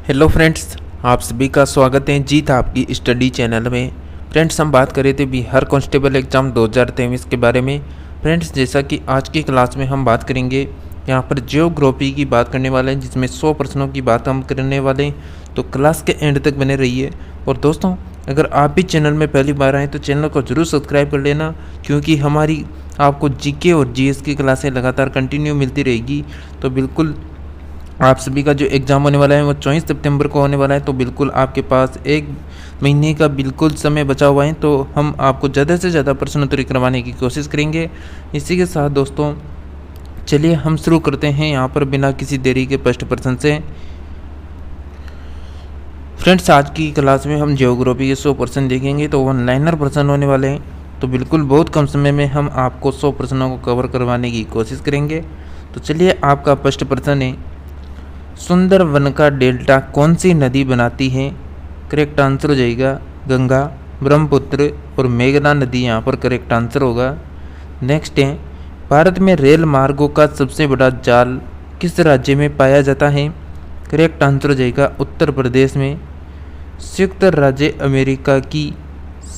Hello friends, आप सभी का स्वागत है जीत आपकी स्टडी चैनल में। फ्रेंड्स, हम बात कर रहे थे बिहार कांस्टेबल एग्ज़ाम 2023 के बारे में। फ्रेंड्स, जैसा कि आज की क्लास में हम बात करेंगे, यहाँ पर जियोग्राफी की बात करने वाले हैं, जिसमें 100 प्रश्नों की बात हम करने वाले हैं। तो क्लास के एंड तक बने रहिए। और दोस्तों, अगर आप भी चैनल में पहली बार आएँ तो चैनल को ज़रूर सब्सक्राइब कर लेना, क्योंकि हमारी आपको जीके और जीएस की क्लासें लगातार कंटिन्यू मिलती रहेगी। तो बिल्कुल आप सभी का जो एग्ज़ाम होने वाला है वो 24 सितंबर को होने वाला है। तो बिल्कुल आपके पास एक महीने का बिल्कुल समय बचा हुआ है, तो हम आपको ज़्यादा से ज़्यादा प्रश्नोत्तरी करवाने की कोशिश करेंगे। इसी के साथ दोस्तों, चलिए हम शुरू करते हैं यहाँ पर बिना किसी देरी के फर्स्ट प्रश्न से। फ्रेंड्स, आज की क्लास में हम जियोग्राफी के 100 प्रश्न देखेंगे, तो वन लाइनर प्रश्न होने वाले हैं। तो बिल्कुल बहुत कम समय में हम आपको 100 प्रश्नों को कवर करवाने की कोशिश करेंगे। तो चलिए, आपका फर्स्ट प्रश्न है, सुंदरवन का डेल्टा कौन सी नदी बनाती है? करेक्ट आंसर हो जाएगा गंगा, ब्रह्मपुत्र और मेघना नदी यहाँ पर करेक्ट आंसर होगा। नेक्स्ट है, भारत में रेल मार्गों का सबसे बड़ा जाल किस राज्य में पाया जाता है? करेक्ट आंसर हो जाएगा उत्तर प्रदेश में। संयुक्त राज्य अमेरिका की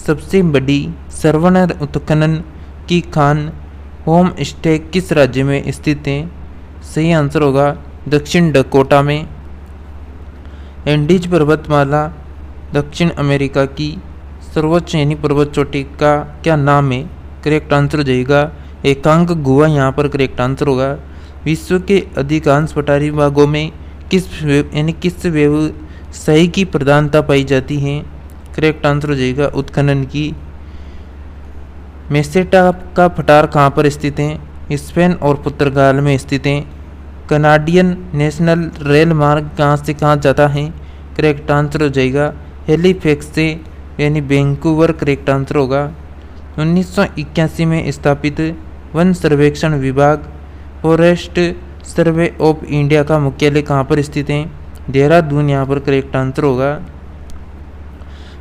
सबसे बड़ी श्रवण उत्खनन की खान होम स्टे किस राज्य में स्थित है? सही आंसर होगा दक्षिण डकोटा में। एंडीज पर्वतमाला दक्षिण अमेरिका की सर्वोच्च यानी पर्वत चोटी का क्या नाम है? करेक्ट आंसर हो जाएगा एकांक गुहा यहाँ पर करेक्ट आंसर होगा। विश्व के अधिकांश पठारी भागों में किस व्यवसाय की प्रधानता पाई जाती है? करेक्ट आंसर हो जाएगा उत्खनन की। मेसेटा का पठार कहाँ पर स्थित है? स्पेन और पुर्तगाल में स्थित है। कनाडियन नेशनल रेल मार्ग कहाँ से कहाँ जाता है? करेक्ट आंसर हो जाएगा हेलीफैक्स से यानी वैंकूवर करेक्ट आंसर होगा। 1981 में स्थापित वन सर्वेक्षण विभाग फॉरेस्ट सर्वे ऑफ इंडिया का मुख्यालय कहाँ पर स्थित है? देहरादून यहाँ पर करेक्ट आंसर होगा।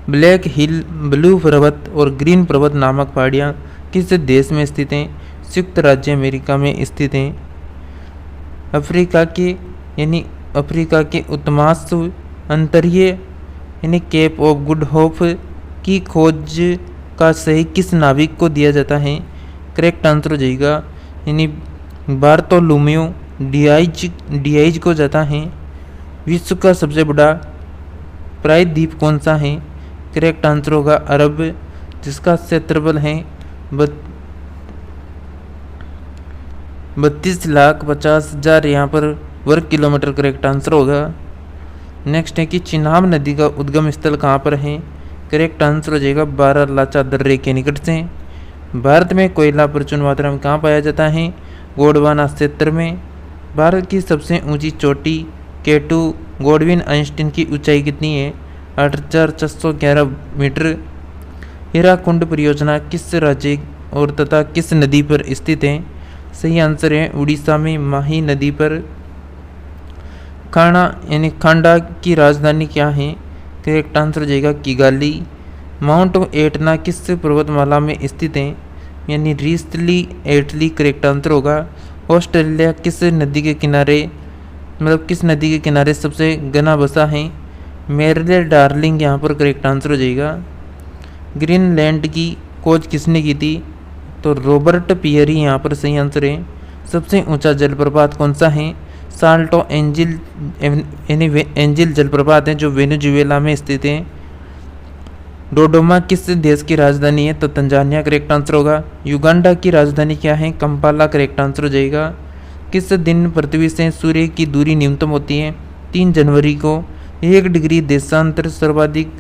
ब्लैक हिल, ब्लू पर्वत और ग्रीन पर्वत नामक पहाड़ियाँ किस देश में स्थित हैं? संयुक्त राज्य अमेरिका में स्थित हैं। अफ्रीका के उत्तमांश अंतरिय यानी केप ऑफ गुड होप की खोज का श्रेय किस नाविक को दिया जाता है? करेक्ट आंसर हो जाएगा यानी बार्तोलोम्यू डियाज को जाता है। विश्व का सबसे बड़ा प्रायद्वीप कौन सा है? करेक्ट आंसर होगा अरब, जिसका क्षेत्रफल है 32,50,000 यहाँ पर वर्ग किलोमीटर करेक्ट आंसर होगा। नेक्स्ट है कि चिनाब नदी का उद्गम स्थल कहाँ पर है? करेक्ट आंसर हो जाएगा बारालाचा दर्रे के निकट से। भारत में कोयला प्रचुर मात्रा में कहाँ पाया जाता है? गोंडवाना क्षेत्र में। भारत की सबसे ऊंची चोटी केटू गॉडविन आइंस्टीन की ऊंचाई कितनी है? 8,411 मीटर। हीराकुंड परियोजना किस राज्य और तथा किस नदी पर स्थित है? सही आंसर है उड़ीसा में माही नदी पर। खांडा की राजधानी क्या है? करेक्ट आंसर हो जाएगा किगाली। माउंट एटना किस पर्वतमाला में स्थित है? यानी रीस्तली एटली करेक्ट आंसर होगा। ऑस्ट्रेलिया किस नदी के किनारे सबसे घना बसा है? मेरले डार्लिंग यहाँ पर करेक्ट आंसर हो जाएगा। ग्रीनलैंड की खोज किसने की थी? तो रॉबर्ट पियरी यहाँ पर सही आंसर है। सबसे ऊंचा जलप्रपात कौन सा है? साल्टो एंजिल जलप्रपात है जो वेनेजुएला में स्थित है। डोडोमा किस देश की राजधानी है? तो तंजानिया करेक्ट आंसर होगा। युगांडा की राजधानी क्या है? कंपाला करेक्ट आंसर हो जाएगा। किस दिन पृथ्वी से सूर्य की दूरी न्यूनतम होती है? 3 जनवरी को। 1 डिग्री देशांतर सर्वाधिक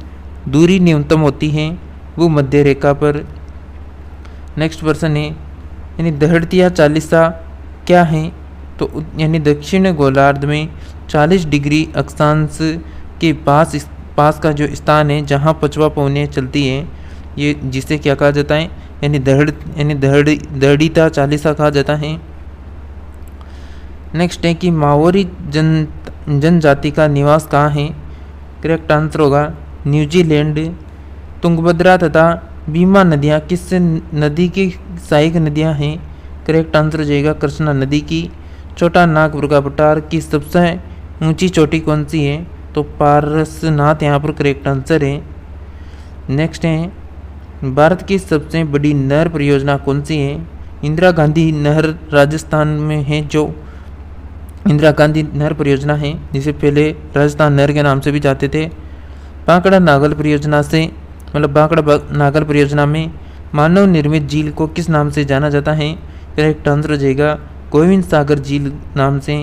दूरी न्यूनतम होती है वो मध्य रेखा पर। नेक्स्ट प्रश्न है, यानी दहड़तिया चालीसा क्या है? तो यानी दक्षिण गोलार्ध में 40 डिग्री अक्षांश के पास का जो स्थान है जहाँ पछवा पवनें चलती हैं, ये जिसे क्या कहा जाता है? यानी दहड़िता चालीसा कहा जाता है। नेक्स्ट है कि माओरी जनजाति का निवास कहाँ है? करेक्ट आंसर होगा न्यूजीलैंड। तुंगभद्रा तथा भीमा नदियाँ किस नदी की सहायक नदियाँ हैं? करेक्ट आंसर हो जाएगा कृष्णा नदी की। छोटा नागपुर का पठार की सबसे ऊंची चोटी कौन सी है? तो पारसनाथ यहाँ पर करेक्ट आंसर है। नेक्स्ट है, भारत की सबसे बड़ी नहर परियोजना कौन सी है? इंदिरा गांधी नहर राजस्थान में है, जो इंदिरा गांधी नहर परियोजना है, जिसे पहले राजस्थान नहर के नाम से भी जाते थे। भाखड़ा नागल परियोजना से भाखड़ा नागल परियोजना में मानव निर्मित झील को किस नाम से जाना जाता है? करेक्ट आंसर हो जाएगा गोविंद सागर झील नाम से।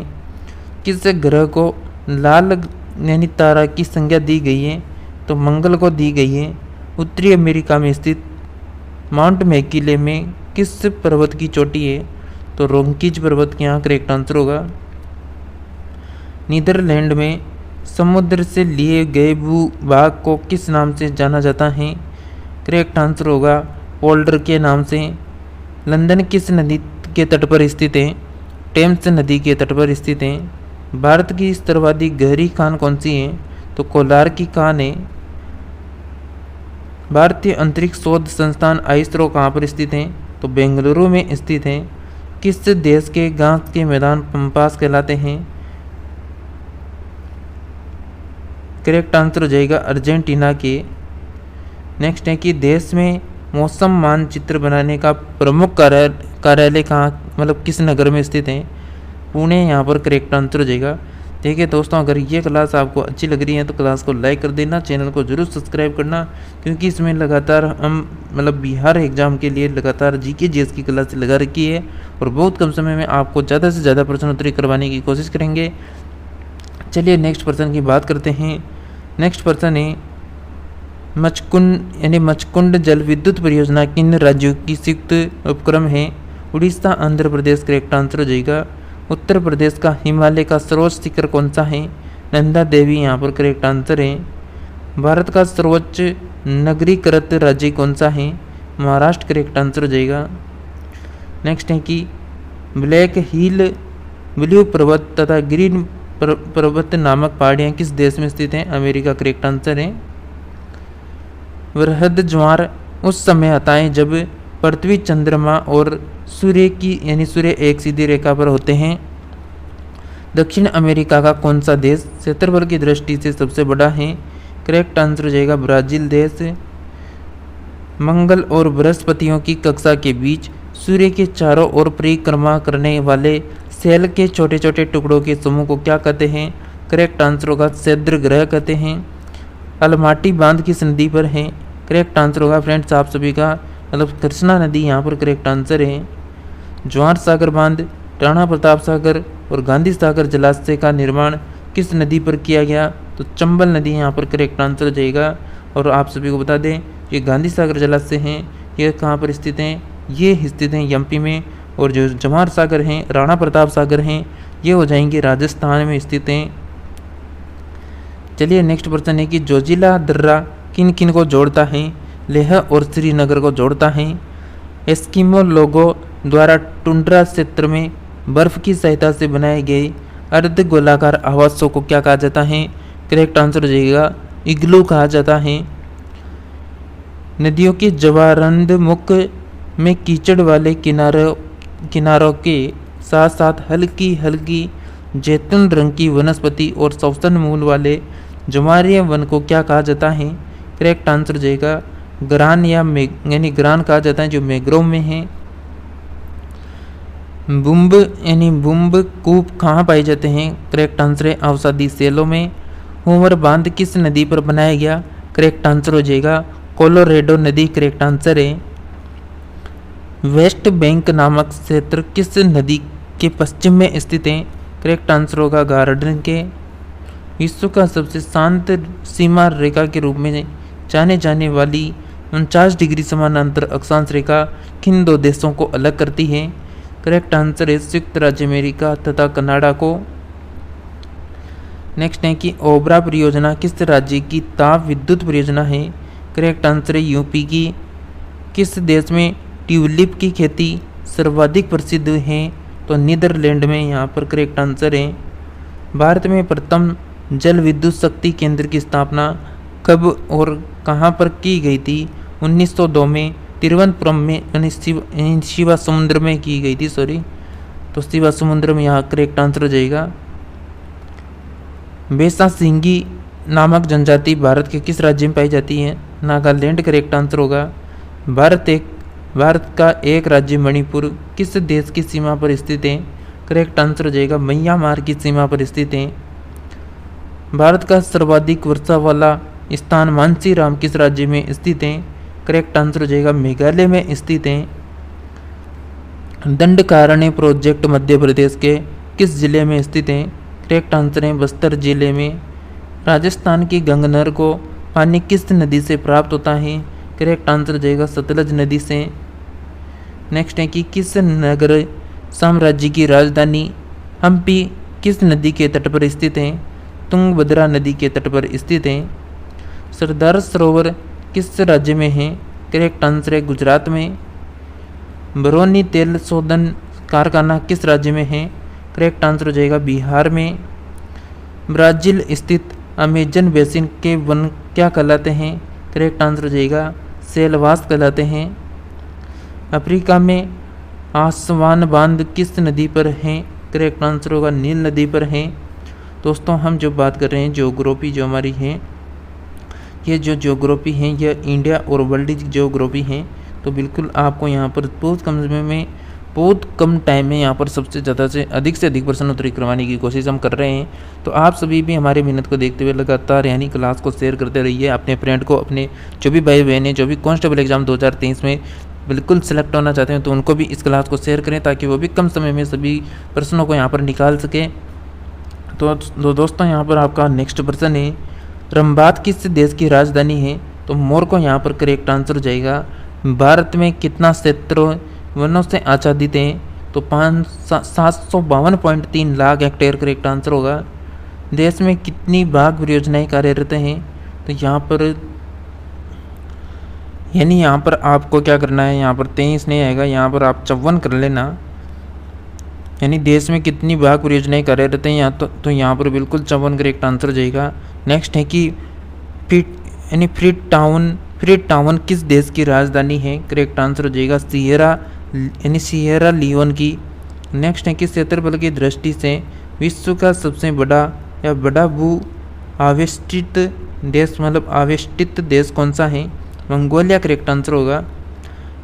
किस ग्रह को लाल यानी तारा की संज्ञा दी गई है? तो मंगल को दी गई है। उत्तरी अमेरिका में स्थित माउंट मैकिले में किस पर्वत की चोटी है? तो रोंकीज पर्वत के यहाँ करेक्ट आंसर होगा। नीदरलैंड में समुद्र से लिए गए भूभाग को किस नाम से जाना जाता है? करेक्ट आंसर होगा पोल्डर के नाम से। लंदन किस नदी के तट पर स्थित है? टेम्स नदी के तट पर स्थित है। भारत की स्थिरवादी गहरी खान कौन सी है? तो कोलार की खान है। भारतीय अंतरिक्ष शोध संस्थान आईएसआरओ कहाँ पर स्थित है? तो बेंगलुरु में स्थित है। किस देश के घास के मैदान पंपास कहलाते हैं? करेक्ट आंसर हो जाएगा अर्जेंटीना के। नेक्स्ट है कि देश में मौसम मानचित्र बनाने का प्रमुख कार्यालय कहाँ किस नगर में स्थित है? पुणे यहाँ पर करेक्ट आंसर हो जाएगा। देखिए दोस्तों, अगर ये क्लास आपको अच्छी लग रही है तो क्लास को लाइक कर देना, चैनल को जरूर सब्सक्राइब करना, क्योंकि इसमें लगातार हम बिहार एग्जाम के लिए लगातार जीके जीएस की क्लास लगा रखी है और बहुत कम समय में आपको ज़्यादा से ज़्यादा प्रश्न उत्तरी करवाने की कोशिश करेंगे। चलिए नेक्स्ट पर्सन की बात करते हैं। नेक्स्ट पर्सन है मचकुंड जल विद्युत परियोजना किन राज्यों की संयुक्त उपक्रम है? उड़ीसा, आंध्र प्रदेश करेक्ट आंसर हो जाएगा। उत्तर प्रदेश का हिमालय का सर्वोच्च शिखर कौन सा है? नंदा देवी यहाँ पर करेक्ट आंसर है। भारत का सर्वोच्च नगरीकृत राज्य कौन सा है? महाराष्ट्र करेक्ट आंसर हो जाएगा। नेक्स्ट है कि ब्लैक हिल, ब्लू पर्वत तथा ग्रीन पर्वत नामक पहाड़ियाँ किस देश में स्थित हैं? अमेरिका करेक्ट आंसर है। वृहद ज्वार उस समय आता है जब पृथ्वी, चंद्रमा और सूर्य एक सीधी रेखा पर होते हैं। दक्षिण अमेरिका का कौन सा देश क्षेत्रफल की दृष्टि से सबसे बड़ा है? करेक्ट आंसर हो जाएगा ब्राजील देश। मंगल और बृहस्पतियों की कक्षा के बीच सूर्य के चारों ओर परिक्रमा करने वाले सेल के छोटे छोटे टुकड़ों के समूह को क्या कहते हैं? करेक्ट आंसर होगा क्षुद्र ग्रह कहते हैं। अलमाटी बांध किस नदी पर है? करेक्ट आंसर होगा फ्रेंड्स आप सभी का कृष्णा नदी यहाँ पर करेक्ट आंसर है। जवाहर सागर बांध, राणा प्रताप सागर और गांधी सागर जलाशय का निर्माण किस नदी पर किया गया? तो चंबल नदी यहाँ पर करेक्ट आंसर हो जाएगा। और आप सभी को बता दें, ये गांधी सागर जलाशय हैं, ये कहाँ पर स्थित हैं? ये स्थित हैं एमपी में। और जो जवाहर सागर हैं, राणा प्रताप सागर हैं, ये हो जाएंगे राजस्थान में स्थित हैं। चलिए नेक्स्ट प्रश्न है कि जोजिला दर्रा किन किन को जोड़ता है? लेह और श्रीनगर को जोड़ता है। एस्किमो लोगों द्वारा टुंड्रा क्षेत्र में बर्फ की सहायता से बनाए गए अर्ध गोलाकार आवासों को क्या कहा जाता है? करेक्ट आंसर हो जाएगा इग्लू कहा जाता है। नदियों के जवारंद मुख में कीचड़ वाले किनारों के साथ साथ हल्की हल्की जैतून रंग की वनस्पति और सौसन मूल वाले जमारिय वन को क्या कहा जाता है? करेक्ट आंसर हो जाएगा ग्रान यानी ग्रान कहा जाता है, जो मैग्रोव में है। बुम्ब कूप कहाँ पाए जाते हैं? करेक्ट आंसर है अवसादी सेलों में। होमर बांध किस नदी पर बनाया गया? करेक्ट आंसर हो जाएगा कोलोरेडो नदी करेक्ट आंसर है। वेस्ट बैंक नामक क्षेत्र किस नदी के पश्चिम में स्थित है? करेक्ट आंसर होगा गार्डन के। विश्व का सबसे शांत सीमा रेखा के रूप में जाने जाने वाली 49 डिग्री समानांतर अक्षांश रेखा किन दो देशों को अलग करती है? करेक्ट आंसर है संयुक्त राज्य अमेरिका तथा कनाडा को। नेक्स्ट है कि ओबरा परियोजना किस राज्य की ताप विद्युत परियोजना है? करेक्ट आंसर है यूपी की। किस देश में ट्यूलिप की खेती सर्वाधिक प्रसिद्ध है? तो नीदरलैंड में यहाँ पर करेक्ट आंसर है। भारत में प्रथम जल विद्युत शक्ति केंद्र की स्थापना कब और कहाँ पर की गई थी? 1902 में तिरुवनंतपुरम में शिवा समुद्र में की गई थी तो शिवा समुद्र में यहाँ करेक्ट आंसर हो जाएगा। बेसा सिंगी नामक जनजाति भारत के किस राज्य में पाई जाती है? नागालैंड करेक्ट आंसर होगा। भारत का एक राज्य मणिपुर किस देश की सीमा पर स्थित है? करेक्ट आंसर हो जाएगा म्यांमार की सीमा पर स्थित है। भारत का सर्वाधिक वर्षा वाला स्थान मानसीराम किस राज्य में स्थित है? करेक्ट आंसर हो जाएगा मेघालय में स्थित है। दंडकारण्य प्रोजेक्ट मध्य प्रदेश के किस जिले में स्थित है? करेक्ट आंसर है बस्तर जिले में। राजस्थान की गंगनहर को पानी किस नदी से प्राप्त होता है? करेक्ट आंसर हो जाएगा सतलज नदी से। नेक्स्ट है कि किस नगर साम्राज्य की राजधानी हम्पी किस नदी के तट पर स्थित है? तुंगभद्रा नदी के तट पर स्थित है। सरदार सरोवर किस राज्य में है? करेक्ट आंसर है गुजरात में। बरौनी तेल शोधन कारखाना किस राज्य में है? करेक्ट आंसर हो जाएगा बिहार में। ब्राज़ील स्थित अमेजन बेसिन के वन क्या कहलाते हैं? करेक्ट आंसर हो जाएगा सेलवास कहलाते हैं। अफ्रीका में आसवान बांध किस नदी पर है? करेक्ट आंसर होगा नील नदी पर है। दोस्तों हम जो बात कर रहे हैं ज्योग्राफी जो हमारी है, ये जो ज्योग्राफी है यह इंडिया और वर्ल्ड की ज्योग्राफी है। तो बिल्कुल आपको यहाँ पर बहुत कम समय में बहुत कम टाइम में यहाँ पर सबसे ज़्यादा से अधिक प्रश्नोत्तरी करवाने की कोशिश हम कर रहे हैं। तो आप सभी भी हमारे मेहनत को देखते हुए लगातार यानी क्लास को शेयर करते रहिए अपने फ्रेंड को, अपने जो भी भाई बहन हैं जो भी कांस्टेबल एग्जाम 2023 में बिल्कुल सेलेक्ट होना चाहते हैं तो उनको भी इस क्लास को शेयर करें ताकि वो भी कम समय में सभी प्रश्नों को यहाँ पर निकाल सकें। तो दोस्तों यहाँ पर आपका नेक्स्ट प्रश्न है रंबात किस देश की राजधानी है? तो मोरको यहाँ पर करेक्ट आंसर हो जाएगा। भारत में कितना क्षेत्र वनों से आच्छादित है? तो 752.3 लाख हेक्टेयर करेक्ट आंसर होगा। देश में कितनी बाघ परियोजनाएं कार्यरत हैं? तो यहाँ पर यानी यहाँ पर आपको क्या करना है, यहाँ पर 23 नहीं आएगा, यहाँ पर आप 54 कर लेना। यानी देश में कितनी बाघ परियोजनाएं कार्यरत हैं यहाँ तो यहाँ पर बिल्कुल 54 करेक्ट आंसर हो जाएगा। नेक्स्ट है कि फ्री टाउन किस देश की राजधानी है? करेक्ट आंसर हो जाएगा सिएरा लियोन की। नेक्स्ट है कि क्षेत्रफल की दृष्टि से विश्व का सबसे बड़ा या बड़ा भू आवेष्टित देश मतलब आवेष्टित देश कौन सा है? मंगोलिया करेक्ट आंसर होगा।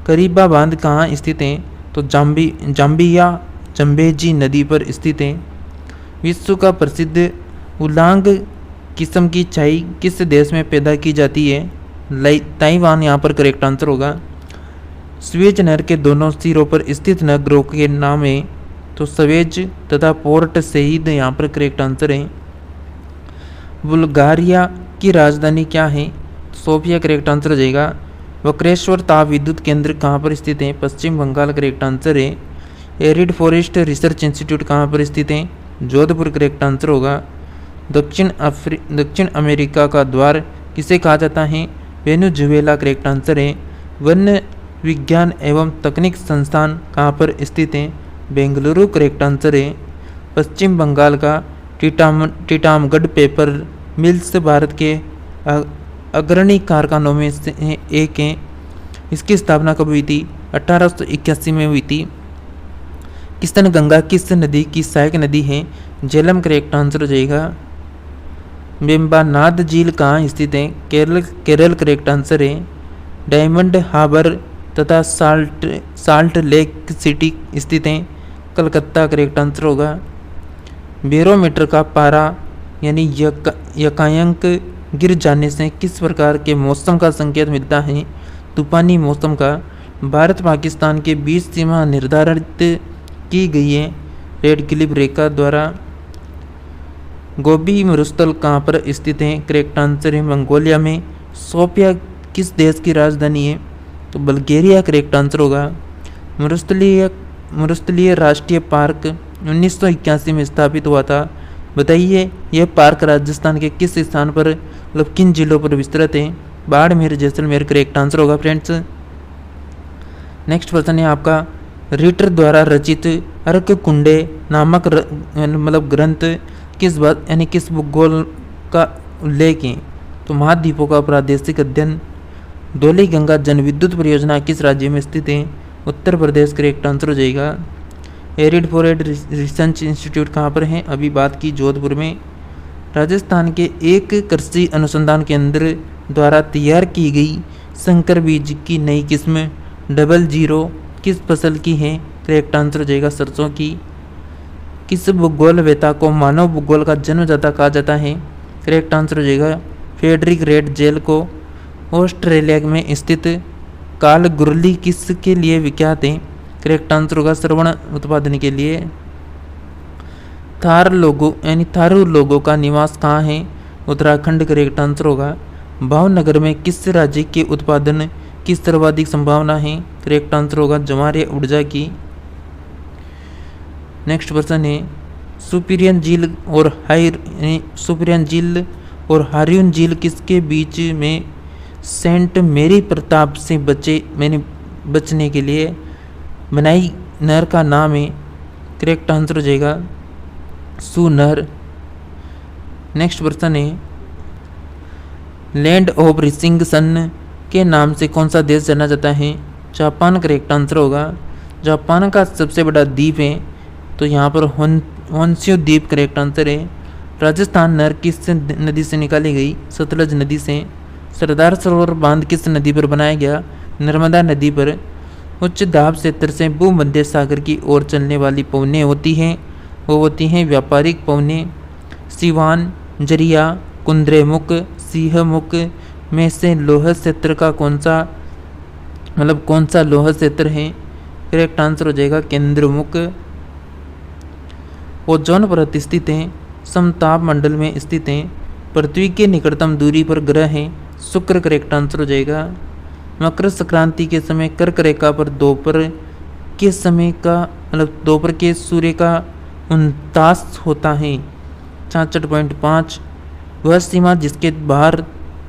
करीबा बांध कहाँ स्थित है? तो जाम्बिया जम्बेजी नदी पर स्थित है। विश्व का प्रसिद्ध उलांग किस्म की चाय किस देश में पैदा की जाती है? ताइवान यहाँ पर करेक्ट आंसर होगा। स्वेज नहर के दोनों सिरों पर स्थित नगरों के नाम है? तो स्वेज तथा पोर्ट सईद यहाँ पर करेक्ट आंसर है। बुल्गारिया की राजधानी क्या है? सोफिया करेक्ट आंसर हो जाएगा। वक्रेश्वर ताप विद्युत केंद्र कहाँ पर स्थित है? पश्चिम बंगाल करेक्ट आंसर है। एरिड फॉरेस्ट रिसर्च इंस्टीट्यूट कहाँ पर स्थित है? जोधपुर करेक्ट आंसर होगा। दक्षिण अमेरिका का द्वार किसे कहा जाता है? वेनेजुएला करेक्ट आंसर है। वन विज्ञान एवं तकनीक संस्थान कहाँ पर स्थित है? बेंगलुरु करेक्ट आंसर है। पश्चिम बंगाल का टीटामगढ़ पेपर मिल्स भारत के अग्रणी कारखानों में से एक है। इसकी स्थापना कब हुई थी? 1881 में हुई थी। किस्तन गंगा किस नदी की सहायक नदी है? झेलम करेक्ट आंसर हो जाएगा। बेम्बानाद झील कहाँ स्थित है? केरल करेक्ट आंसर है। डायमंड हार्बर तथा साल्ट लेक सिटी स्थित है? कलकत्ता करेक्ट आंसर होगा। बैरोमीटर का पारा यानी यकांक गिर जाने से किस प्रकार के मौसम का संकेत मिलता है? तूफानी मौसम का। भारत पाकिस्तान के बीच सीमा निर्धारित की गई है रेड क्लिफ रेखा द्वारा। गोबी मरुस्थल कहाँ पर स्थित है? करेक्ट आंसर है मंगोलिया में। सोफिया किस देश की राजधानी है? तो बल्गेरिया करेक्ट आंसर होगा। मरुस्थलीय राष्ट्रीय पार्क 1981 में स्थापित हुआ था। बताइए यह पार्क राजस्थान के किस स्थान पर मतलब किन जिलों पर विस्तृत है? बाड़मेर जैसलमेर करेक्ट आंसर होगा फ्रेंड्स। नेक्स्ट प्रश्न है आपका रिटर द्वारा रचित अर्क कुंडे नामक मतलब ग्रंथ किस बात यानी किस भूगोल का उल्लेख है? तो महाद्वीपों का प्रादेशिक अध्ययन। धौली गंगा जन विद्युत परियोजना किस राज्य में स्थित है? उत्तर प्रदेश करेक्ट आंसर हो जाएगा। एरिड फॉरेस्ट रिसर्च इंस्टीट्यूट कहाँ पर है? अभी बात की जोधपुर में। राजस्थान के एक कृषि अनुसंधान केंद्र द्वारा तैयार की गई संकर बीज की नई किस्म 00 किस फसल की है? करेक्ट आंसर हो जाएगा सरसों की। किस भूगोलवेत्ता को मानव भूगोल का जन्मदाता कहा जाता है? करेक्ट आंसर हो जाएगा फ्रेडरिक रेड जेल को। ऑस्ट्रेलिया में स्थित काल गुरली किसके लिए विख्यात है? करेक्ट आंसर होगा श्रवण उत्पादन के लिए। थारू लोगों का निवास कहाँ है? उत्तराखंड करेक्ट आंसर होगा। भावनगर में किस राज्य के उत्पादन की सर्वाधिक संभावना है? करेक्ट आंसर होगा ज्वारीय ऊर्जा की। नेक्स्ट प्रश्न है सुपीरियन झील और हारियन झील किसके बीच में सेंट मेरी प्रताप से बचने के लिए बनाई नहर का नाम है? करेक्ट आंसर हो जाएगा सू नहर। नेक्स्ट प्रश्न है लैंड ऑफ रिसिंग सन के नाम से कौन सा देश जाना जाता है? जापान करेक्ट आंसर होगा। जापान का सबसे बड़ा द्वीप है तो यहाँ पर होन्शु द्वीप करेक्ट आंसर है। राजस्थान नहर किस नदी से निकाली गई? सतलज नदी से। सरदार सरोवर बांध किस नदी पर बनाया गया? नर्मदा नदी पर। उच्च दाब क्षेत्र से भूमध्य सागर की ओर चलने वाली पवनें होती हैं, वो होती हैं व्यापारिक पवनें। सिवान, जरिया, कुंद्रेमुख, सिंहमुख में से लोह क्षेत्र का कौन सा लोह क्षेत्र है? करेक्ट आंसर हो जाएगा केंद्रमुख। ओजोन परत स्थित है, समताप मंडल में स्थित है। पृथ्वी के निकटतम दूरी पर ग्रह है शुक्र करेक्ट आंसर हो जाएगा। मकर संक्रांति के समय कर्क रेखा पर दोपहर के सूर्य का 49 होता है 66.5। वह सीमा जिसके बाहर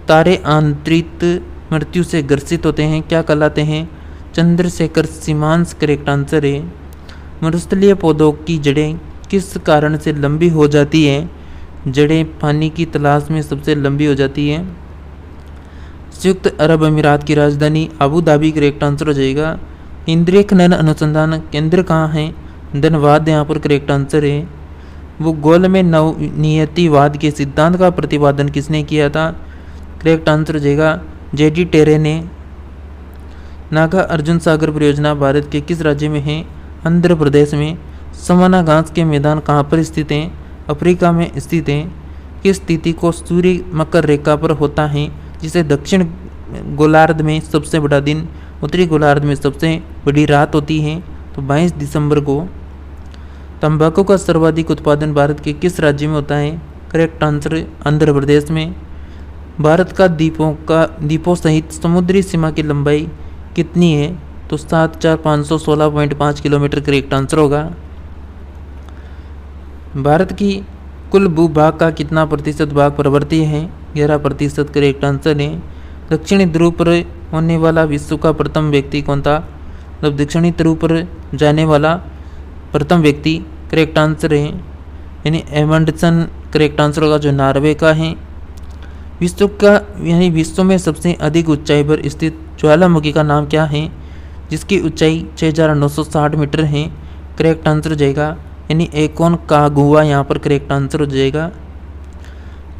तारे आंतरिक मृत्यु से ग्रसित होते हैं क्या कहलाते हैं? चंद्रशेखर सीमांश करेक्ट आंसर है। मरुस्थलीय पौधों की जड़ें किस कारण से लंबी हो जाती हैं? जड़ें पानी की तलाश में सबसे लंबी हो जाती हैं। संयुक्त अरब अमीरात की राजधानी अबू धाबी करेक्ट आंसर हो जाएगा। इंद्रिय खनन अनुसंधान केंद्र कहाँ है? धनबाद यहाँ पर करेक्ट आंसर है। भूगोल में नवनियतिवाद के सिद्धांत का प्रतिपादन किसने किया था? करेक्ट आंसर हो जाएगा जेडी टेरे ने। नागा अर्जुन सागर परियोजना भारत के किस राज्य में है? आंध्र प्रदेश में। सवाना घास के मैदान कहाँ पर स्थित हैं? अफ्रीका में स्थित हैं। किस तिथि को सूर्य मकर रेखा पर होता है जिसे दक्षिण गोलार्ध में सबसे बड़ा दिन, उत्तरी गोलार्ध में सबसे बड़ी रात होती है? तो 22 दिसंबर को। तंबाकू का सर्वाधिक उत्पादन भारत के किस राज्य में होता है? करेक्ट आंसर आंध्र प्रदेश में। भारत का द्वीपों सहित समुद्री सीमा की लंबाई कितनी है? तो 7,516.5 किलोमीटर करेक्ट आंसर होगा। भारत की कुल भूभाग का कितना प्रतिशत भाग पर्वतीय है? 11% करेक्ट आंसर है। दक्षिणी ध्रुव पर होने वाला विश्व का प्रथम व्यक्ति कौन था? मतलब दक्षिणी ध्रुव पर जाने वाला प्रथम व्यक्ति करेक्ट आंसर है यानी एमंडसन करेक्ट आंसर होगा जो नॉर्वे का है। विश्व में सबसे अधिक ऊंचाई पर स्थित ज्वालामुखी का नाम क्या है जिसकी ऊंचाई 6,960 मीटर है? करेक्ट आंसर हो जाएगा यानी एकोन कागुआ यहाँ पर करेक्ट आंसर हो जाएगा।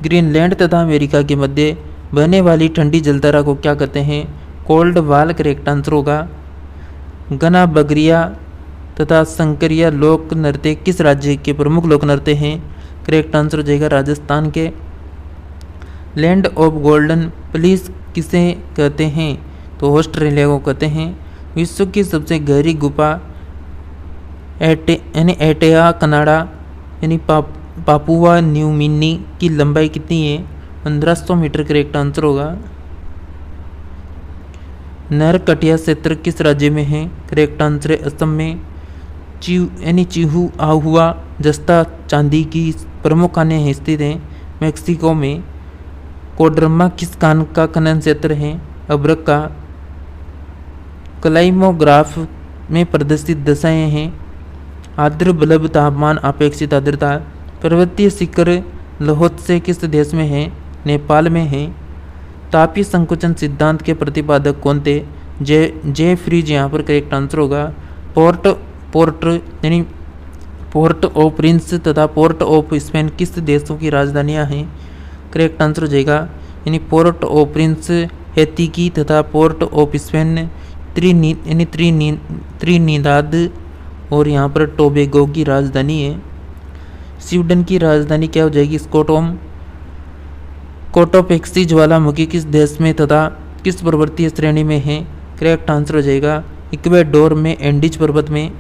ग्रीनलैंड तथा अमेरिका के मध्य बहने वाली ठंडी जलधारा को क्या कहते हैं? कोल्ड वाल करेक्ट आंसर होगा। गना बगरिया तथा संकरिया लोक नृत्य किस राज्य के प्रमुख लोक नृत्य हैं? करेक्ट आंसर हो जाएगा राजस्थान के। लैंड ऑफ गोल्डन प्लीज किसे कहते हैं? तो ऑस्ट्रेलिया को कहते हैं। विश्व की सबसे गहरी गुफा एटेया कनाडा यानी पापुआ न्यू गिनी की लंबाई कितनी है? 1500 मीटर करेक्ट आंसर होगा। नरकटिया क्षेत्र किस राज्य में है? करेक्ट आंसर है असम में। चिहू आहुआ जस्ता चांदी की प्रमुख खानें स्थित हैं मैक्सिको में। कोडरमा किस खान का खनन क्षेत्र है? अब्रक का। क्लाइमोग्राफ में प्रदर्शित दशाएं हैं आर्द्र बल्ब तापमान अपेक्षित आर्द्रता। पर्वतीय शिखर लोहोत्से किस देश में है? नेपाल में है। तापीय संकुचन सिद्धांत के प्रतिपादक कौन थे? जे फ्रीज यहाँ पर करेक्ट आंसर होगा। पोर्ट यानी पोर्ट ऑफ प्रिंस तथा पोर्ट ऑफ स्पेन किस देशों की राजधानियां हैं? करेक्ट आंसर हो जाएगा यानी पोर्ट ऑफ प्रिंस हैती की तथा पोर्ट ऑफ स्पेन त्रिनिदाद और यहाँ पर टोबैगो की राजधानी है। स्वीडन की राजधानी क्या हो जाएगी? स्टॉकहोम। कोटोपेक्सी ज्वालामुखी किस देश में तथा किस पर्वतीय श्रेणी में है? करेक्ट आंसर हो जाएगा इक्वेडोर में एंडीज पर्वत में।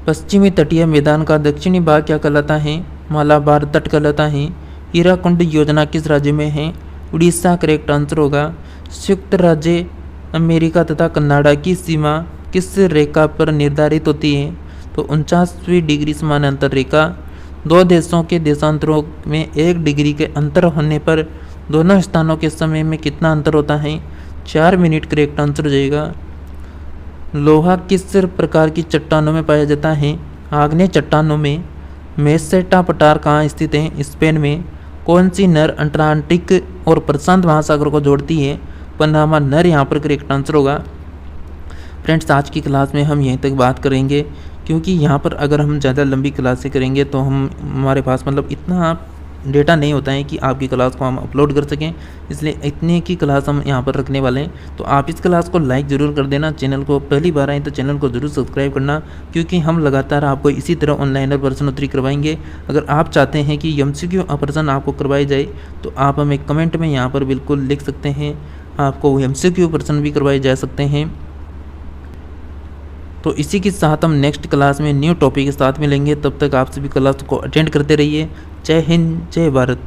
पश्चिमी तटीय मैदान का दक्षिणी भाग क्या कहलाता है? मालाबार तट कहलाता है। हीराकुंड योजना किस राज्य में है? उड़ीसा करेक्ट आंसर होगा। संयुक्त राज्य अमेरिका तथा कनाडा की सीमा किस रेखा पर निर्धारित होती है? तो 49वीं डिग्री समानांतर रेखा। दो देशों के देशांतरों में 1 डिग्री के अंतर होने पर दोनों स्थानों के समय में कितना अंतर होता है? 4 मिनट करेक्ट आंसर हो जाएगा। लोहा किस प्रकार की चट्टानों में पाया जाता है? आग्नेय चट्टानों में। मेसेटा पठार कहाँ स्थित है? स्पेन में। कौन सी नहर अटलांटिक और प्रशांत महासागर को जोड़ती है? पनामा नहर यहाँ पर करेक्ट आंसर होगा। फ्रेंड्स, आज की क्लास में हम यहीं तक बात करेंगे, क्योंकि यहाँ पर अगर हम ज़्यादा लंबी क्लासें करेंगे तो हमारे पास मतलब इतना डेटा नहीं होता है कि आपकी क्लास को हम अपलोड कर सकें, इसलिए इतने की क्लास हम यहाँ पर रखने वाले हैं। तो आप इस क्लास को लाइक ज़रूर कर देना। चैनल को पहली बार आए तो चैनल को ज़रूर सब्सक्राइब करना, क्योंकि हम लगातार आपको इसी तरह ऑनलाइनर प्रश्नोत्तरी करवाएंगे। अगर आप चाहते हैं कि MCQ प्रश्न आपको करवाए जाए तो आप हमें कमेंट में यहाँ पर बिल्कुल लिख सकते हैं, आपको MCQ प्रश्न भी करवाए जा सकते हैं। तो इसी के साथ हम नेक्स्ट क्लास में न्यू टॉपिक के साथ मिलेंगे। तब तक आप सभी क्लास को अटेंड करते रहिए। जय हिंद, जय भारत।